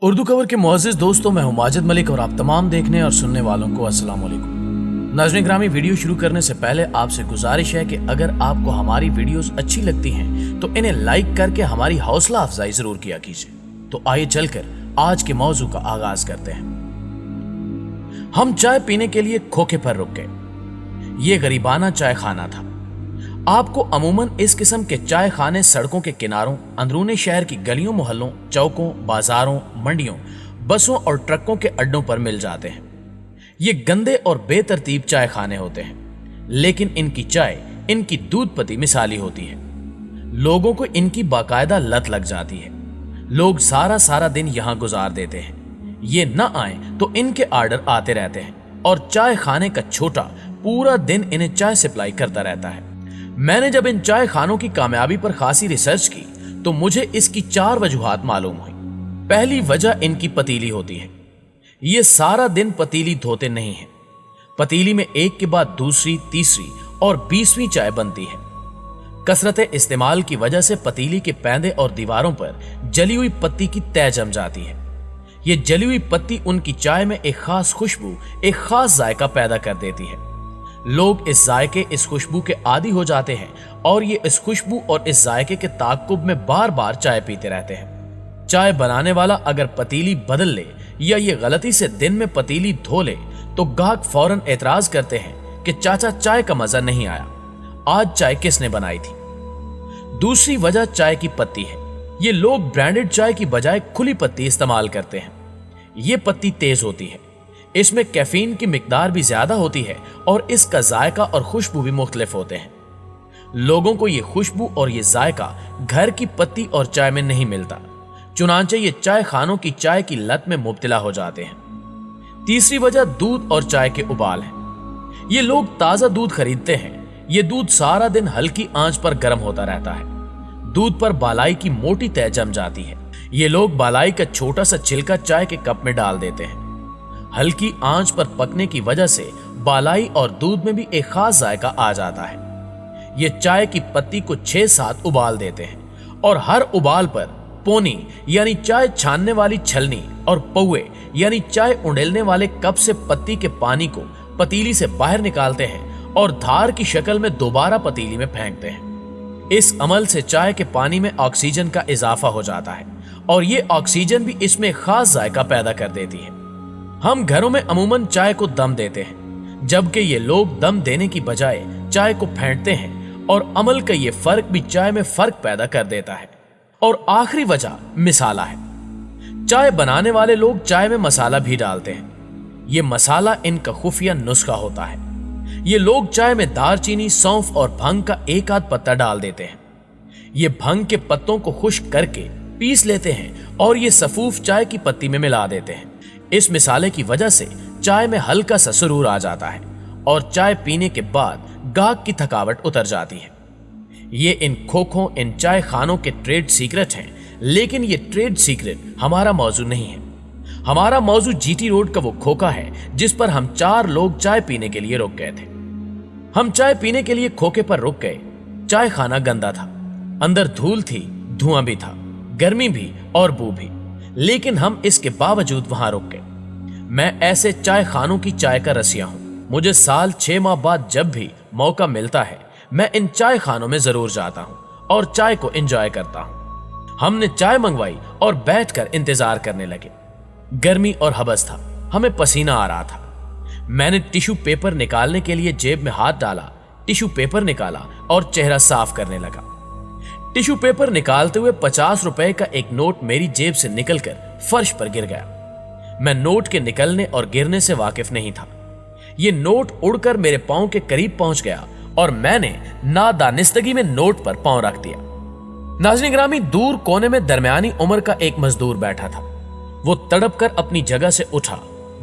اردو کور کے معزز دوستوں، میں ہوں ماجد ملک اور آپ تمام دیکھنے اور سننے والوں کو السلام علیکم۔ ناظرین گرامی، ویڈیو شروع کرنے سے پہلے آپ سے گزارش ہے کہ اگر آپ کو ہماری ویڈیوز اچھی لگتی ہیں تو انہیں لائک کر کے ہماری حوصلہ افزائی ضرور کیا کیجیے۔ تو آئیے چل کر آج کے موضوع کا آغاز کرتے ہیں۔ ہم چائے پینے کے لیے کھوکھے پر رک گئے۔ یہ غریبانہ چائے خانہ تھا۔ آپ کو عموماً اس قسم کے چائے خانے سڑکوں کے کناروں، اندرون شہر کی گلیوں محلوں، چوکوں، بازاروں، منڈیوں، بسوں اور ٹرکوں کے اڈوں پر مل جاتے ہیں۔ یہ گندے اور بے ترتیب چائے خانے ہوتے ہیں، لیکن ان کی چائے ان کی دودھ پتی مثالی ہوتی ہے۔ لوگوں کو ان کی باقاعدہ لت لگ جاتی ہے۔ لوگ سارا دن یہاں گزار دیتے ہیں۔ یہ نہ آئیں تو ان کے آرڈر آتے رہتے ہیں اور چائے خانے کا چھوٹا پورا دن انہیں چائے سپلائی کرتا رہتا ہے۔ میں نے جب ان چائے خانوں کی کامیابی پر خاصی ریسرچ کی تو مجھے اس کی 4 وجوہات معلوم ہوئی۔ پہلی وجہ ان کی پتیلی ہوتی ہے۔ یہ سارا دن پتیلی دھوتے نہیں ہیں۔ پتیلی میں ایک کے بعد دوسری، تیسری اور 20ویں چائے بنتی ہے۔ کثرت استعمال کی وجہ سے پتیلی کے پیندے اور دیواروں پر جلی ہوئی پتی کی تہ جم جاتی ہے۔ یہ جلی ہوئی پتی ان کی چائے میں ایک خاص خوشبو، ایک خاص ذائقہ پیدا کر دیتی ہے۔ لوگ اس ذائقے، اس خوشبو کے عادی ہو جاتے ہیں اور یہ اس خوشبو اور اس ذائقے کے تعاقب میں بار بار چائے پیتے رہتے ہیں۔ چائے بنانے والا اگر پتیلی بدل لے یا یہ غلطی سے دن میں پتیلی دھو لے تو گاہک فوراً اعتراض کرتے ہیں کہ چاچا چائے کا مزہ نہیں آیا، آج چائے کس نے بنائی تھی؟ دوسری وجہ چائے کی پتی ہے۔ یہ لوگ برانڈڈ چائے کی بجائے کھلی پتی استعمال کرتے ہیں۔ یہ پتی تیز ہوتی ہے، اس میں کیفین کی مقدار بھی زیادہ ہوتی ہے اور اس کا ذائقہ اور خوشبو بھی مختلف ہوتے ہیں۔ لوگوں کو یہ خوشبو اور یہ ذائقہ گھر کی پتی اور چائے میں نہیں ملتا، چنانچہ یہ چائے خانوں کی چائے کی لت میں مبتلا ہو جاتے ہیں۔ تیسری وجہ دودھ اور چائے کے ابال ہے۔ یہ لوگ تازہ دودھ خریدتے ہیں۔ یہ دودھ سارا دن ہلکی آنچ پر گرم ہوتا رہتا ہے۔ دودھ پر بالائی کی موٹی تہ جم جاتی ہے۔ یہ لوگ بالائی کا چھوٹا سا چھلکا چائے کے کپ میں ڈال دیتے ہیں۔ ہلکی آنچ پر پکنے کی وجہ سے بالائی اور دودھ میں بھی ایک خاص ذائقہ آ جاتا ہے۔ یہ چائے کی پتی کو 6-7 ابال دیتے ہیں اور ہر ابال پر پونی یعنی چائے چھاننے والی چھلنی اور پوے یعنی چائے انڈیلنے والے کپ سے پتی کے پانی کو پتیلی سے باہر نکالتے ہیں اور دھار کی شکل میں دوبارہ پتیلی میں پھینکتے ہیں۔ اس عمل سے چائے کے پانی میں آکسیجن کا اضافہ ہو جاتا ہے اور یہ آکسیجن بھی اس میں خاص ذائقہ پیدا کر دیتی ہے۔ ہم گھروں میں عموماً چائے کو دم دیتے ہیں، جبکہ یہ لوگ دم دینے کی بجائے چائے کو پھینٹتے ہیں اور عمل کا یہ فرق بھی چائے میں فرق پیدا کر دیتا ہے۔ اور آخری وجہ مسالہ ہے۔ چائے بنانے والے لوگ چائے میں مسالہ بھی ڈالتے ہیں۔ یہ مسالہ ان کا خفیہ نسخہ ہوتا ہے۔ یہ لوگ چائے میں دار چینی، سونف اور بھنگ کا ایک آدھ پتا ڈال دیتے ہیں۔ یہ بھنگ کے پتوں کو خشک کر کے پیس لیتے ہیں اور یہ سفوف چائے کی پتی میں ملا دیتے ہیں۔ اس مسالے کی وجہ سے چائے میں ہلکا سا سرور آ جاتا ہے اور چائے پینے کے بعد گاہک کی تھکاوٹ اتر جاتی ہے۔ یہ ان کھوکھوں، ان چائے خانوں کے ٹریڈ سیکرٹ ہیں، لیکن یہ ٹریڈ سیکرٹ ہمارا موضوع نہیں ہے۔ ہمارا موضوع جی ٹی روڈ کا وہ کھوکھا ہے جس پر ہم 4 لوگ چائے پینے کے لیے رک گئے تھے۔ ہم چائے پینے کے لیے کھوکھے پر رک گئے۔ چائے خانہ گندا تھا، اندر دھول تھی، دھواں بھی تھا، گرمی بھی اور بو بھی، لیکن ہم اس کے باوجود وہاں رک گئے۔ میں ایسے چائے خانوں کی چائے کا رسیا ہوں۔ مجھے سال 6 ماہ بعد جب بھی موقع ملتا ہے میں ان چائے خانوں میں ضرور جاتا ہوں اور چائے کو انجوائے کرتا ہوں۔ ہم نے چائے منگوائی اور بیٹھ کر انتظار کرنے لگے۔ گرمی اور حبس تھا، ہمیں پسینہ آ رہا تھا۔ میں نے ٹیشو پیپر نکالنے کے لیے جیب میں ہاتھ ڈالا، ٹیشو پیپر نکالا اور چہرہ صاف کرنے لگا۔ ٹیشو پیپر نکالتے ہوئے 50 روپے کا ایک نوٹ میری جیب سے نکل کر فرش پر گر گیا۔ میں نوٹ کے نکلنے اور گرنے سے واقف نہیں تھا۔ یہ نوٹ اڑ کر میرے پاؤں کے قریب پہنچ گیا اور میں نے نادانستگی میں نوٹ پر پاؤں رکھ دیا۔ ناظرین گرامی، دور کونے میں درمیانی عمر کا ایک مزدور بیٹھا تھا۔ وہ تڑپ کر اپنی جگہ سے اٹھا،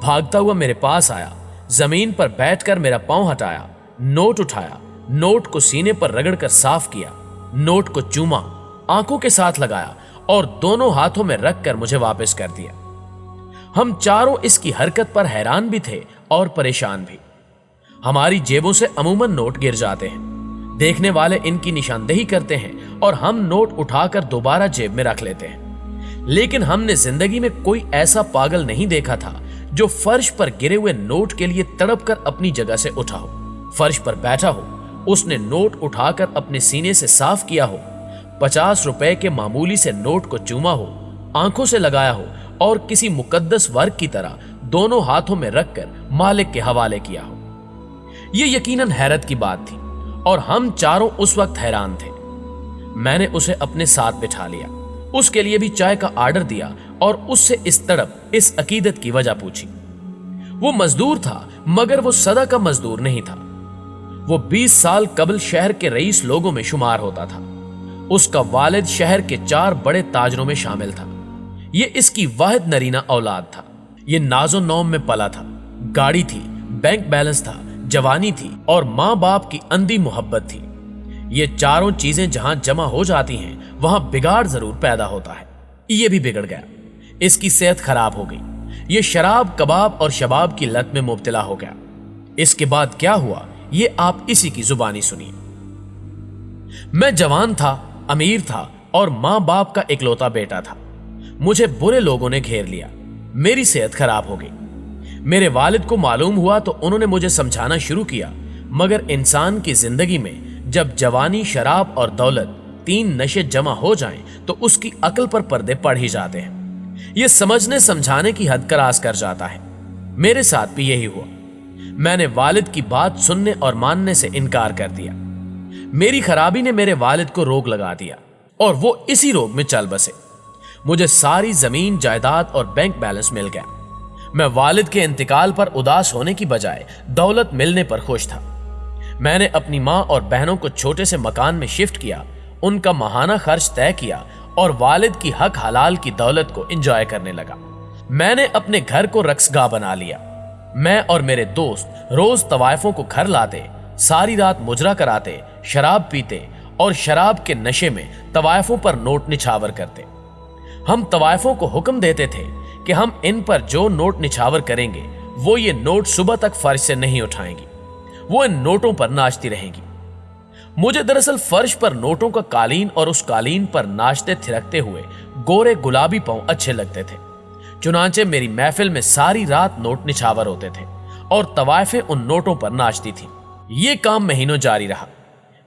بھاگتا ہوا میرے پاس آیا، زمین پر بیٹھ کر میرا پاؤں ہٹایا، نوٹ اٹھایا، نوٹ کو سینے پر رگڑ کر صاف کیا، نوٹ کو چوما، آنکھوں کے ساتھ لگایا اور دونوں ہاتھوں میں رکھ کر مجھے واپس کر دیا۔ ہم چاروں اس کی حرکت پر حیران بھی تھے اور پریشان بھی۔ ہماری جیبوں سے عموماً نوٹ گر جاتے ہیں، دیکھنے والے ان کی نشاندہی کرتے ہیں اور ہم نوٹ اٹھا کر دوبارہ جیب میں رکھ لیتے ہیں۔ लेकिन हमने जिंदगी में कोई ऐसा पागल नहीं देखा था जो फर्श पर गिरे हुए नोट के लिए तड़प कर अपनी जगह से उठा हो, फर्श पर बैठा हो, उसने नोट उठाकर अपने सीने से साफ किया हो, 50 रुपए के मामूली से नोट को चूमा हो, आंखों से लगाया हो और किसी मुकद्दस वर्क की तरह दोनों हाथों में रखकर मालिक के हवाले किया हो। यह यकीनन हैरत की बात थी और हम चारों उस वक्त हैरान थे। मैंने उसे अपने साथ बिठा लिया, उसके लिए भी चाय का आर्डर दिया और उससे इस तड़प, इस अकीदत की वजह पूछी। वो मजदूर था, मगर वो सदा का मजदूर नहीं था। वो 20 साल कबल शहर के रईस लोगों में शुमार होता था। उसका वालिद शहर के 4 बड़े ताजरों में शामिल था। ये इसकी वाहिद नरीना औलाद था। ये नाजो नौम में पला था। गाड़ी थी, बैंक बैलेंस था, जवानी थी और माँ बाप की अंधी मोहब्बत थी। ये चारों चीजें जहां जमा हो जाती हैं, वहां बिगाड़ जरूर पैदा होता है। ये भी बिगड़ गया। इसकी सेहत खराब हो गई। ये शराब, कबाब और शबाब की लत में मुब्तला हो गया। इसके बाद क्या हुआ, ये आप इसी की जुबानी सुनिए। मैं जवान था, अमीर था और माँ बाप का इकलौता बेटा था। मुझे बुरे लोगों ने घेर लिया। मेरी सेहत खराब हो गई। मेरे वालिद को मालूम हुआ तो उन्होंने मुझे समझाना शुरू किया, मगर इंसान की जिंदगी में जब जवानी, शराब और दौलत, 3 नशे जमा हो जाएं, तो उसकी अक्ल पर पर्दे पड़ ही जाते हैं। यह समझने समझाने की हद क्रॉस कर जाता है। मेरे साथ भी यही हुआ। मैंने वालिद की बात सुनने और मानने से इनकार कर दिया। मेरी खराबी ने मेरे वालिद को रोग लगा दिया और वो इसी रोग में चल बसे। मुझे सारी जमीन, जायदाद और बैंक बैलेंस मिल गया। मैं वालिद के इंतकाल पर उदास होने की बजाय दौलत मिलने पर खुश था। मैंने अपनी माँ और बहनों को छोटे से मकान में शिफ्ट किया, उनका माहाना खर्च तय किया और वालिद की हक हलाल की दौलत को एंजॉय करने लगा। मैंने अपने घर को रक्सगाह बना लिया। मैं और मेरे दोस्त रोज तवाइफों को घर लाते, सारी रात मुजरा कराते, शराब पीते और शराब के नशे में तवाइफों पर नोट निछावर करते। हम तवाइफों को हुक्म देते थे कि हम इन पर जो नोट निछावर करेंगे वो ये नोट सुबह तक फर्श से नहीं उठाएंगी। वो इन नोटों पर नाचती रहेंगी। मुझे दरअसल फर्श पर नोटों का कालीन और उस कालीन पर नाचते थिरकते हुए गोरे गुलाबी पांव अच्छे लगते थे। चुनांचे मेरी महफिल में सारी रात नोट निछावर होते थे और तवाइफें उन नोटों पर नाचती थी। ये काम महीनों जारी रहा।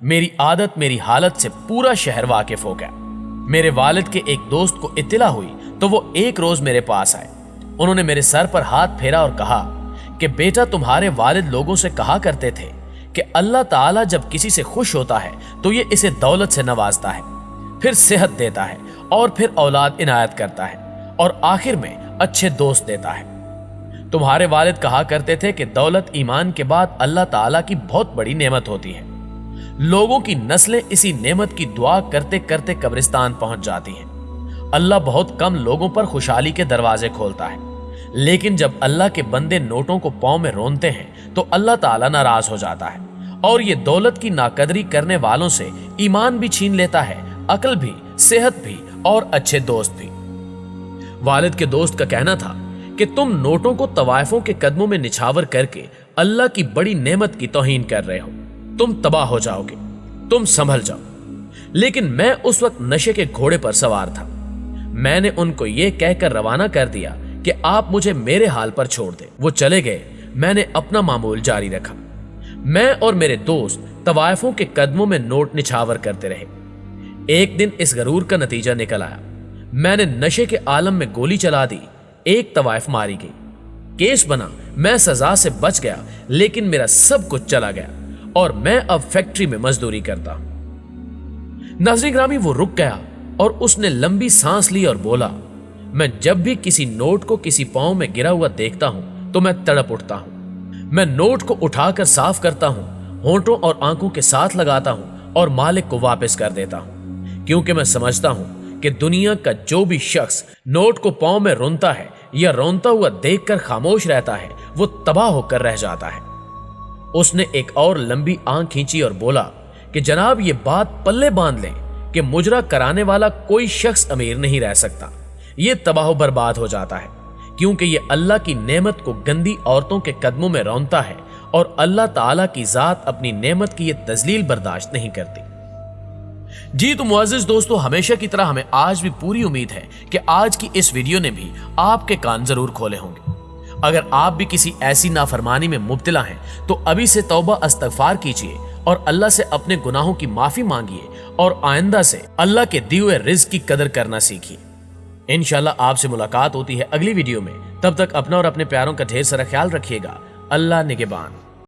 मेरी आदत, मेरी हालत से पूरा शहर वाकिफ हो गया। मेरे वालिद के एक दोस्त को इत्तला हुई तो वो एक रोज मेरे पास आए। उन्होंने मेरे सर पर हाथ फेरा और कहा कि बेटा, तुम्हारे वालिद लोगों से कहा करते थे कि अल्लाह ताला जब किसी से खुश होता है तो ये इसे दौलत से नवाजता है, फिर सेहत देता है और फिर औलाद इनायत करता है और आखिर में अच्छे दोस्त देता है। तुम्हारे वालिद कहा करते थे कि दौलत ईमान के बाद अल्लाह ताला की बहुत बड़ी नेमत होती है। लोगों की नस्लें इसी नेमत की दुआ करते करते कब्रिस्तान पहुंच जाती हैं। अल्लाह बहुत कम लोगों पर खुशहाली के दरवाजे खोलता है, लेकिन जब अल्लाह के बंदे नोटों को पांव में रोनते हैं तो अल्लाह ताला नाराज हो जाता है और ये दौलत की नाकदरी करने वालों से ईमान भी छीन लेता है, अक्ल भी, सेहत भी और अच्छे दोस्त भी। वालिद के दोस्त का कहना था कि तुम नोटों को तवाइफों के कदमों में निछावर करके अल्लाह की बड़ी नेमत की तौहीन कर रहे हो। तुम तबाह हो जाओगे, तुम संभल जाओ। लेकिन मैं उस वक्त नशे के घोड़े पर सवार था। मैंने उनको यह कहकर रवाना कर दिया कि आप मुझे मेरे हाल पर छोड़ दें। वो चले गए। मैंने अपना मामूल जारी रखा। मैं और मेरे दोस्त तवाइफों के कदमों में नोट निछावर करते रहे। एक दिन इस गरूर का नतीजा निकल आया। मैंने नशे के आलम में गोली चला दी। एक तवाइफ मारी गई। केस बना, मैं सजा से बच गया, लेकिन मेरा सब कुछ चला गया और मैं अब फैक्ट्री में मजदूरी करता हूं। नाज़रीन ग्रामी, वो रुक गया और उसने लंबी सांस ली और बोला, मैं जब भी किसी नोट को किसी पांव में गिरा हुआ देखता हूं तो मैं तड़प उठता हूं। मैं नोट को उठाकर साफ करता हूं, होंठों और आंखों के साथ लगाता हूं और मालिक को वापस कर देता हूं, क्योंकि मैं समझता हूं कि दुनिया का जो भी शख्स नोट को पांव में रोनता है या रोनता हुआ देखकर खामोश रहता है, वो तबाह होकर रह जाता है। उसने एक और लंबी आंख खींची और बोला कि जनाब, ये बात पल्ले बांध लें कि मुजरा कराने वाला कोई शख्स अमीर नहीं रह सकता। ये तबाह बर्बाद हो जाता है, क्योंकि ये अल्लाह की नेमत को गंदी औरतों के कदमों में रौनता है और अल्लाह ताला की जात अपनी नेमत की ये तजलील बर्दाश्त नहीं करती। جی تو मुअज़्ज़िज़ दोस्तों, हमेशा की तरह हमें आज भी पूरी उम्मीद है कि आज की इस वीडियो ने भी आपके कान जरूर खोले होंगे। अगर आप भी किसी ऐसी नाफरमानी में मुब्तला हैं तो अभी से तौबा इस्तगफार कीजिए और अल्लाह से अपने गुनाहों की माफी मांगिए और आइंदा से अल्लाह के दिए हुए रिज़्क़ की कदर करना सीखिए। इंशाल्लाह आपसे मुलाकात होती है अगली वीडियो में। तब तक अपना और अपने प्यारों का ढेर सारा ख्याल रखिएगा। अल्लाह निगहबान।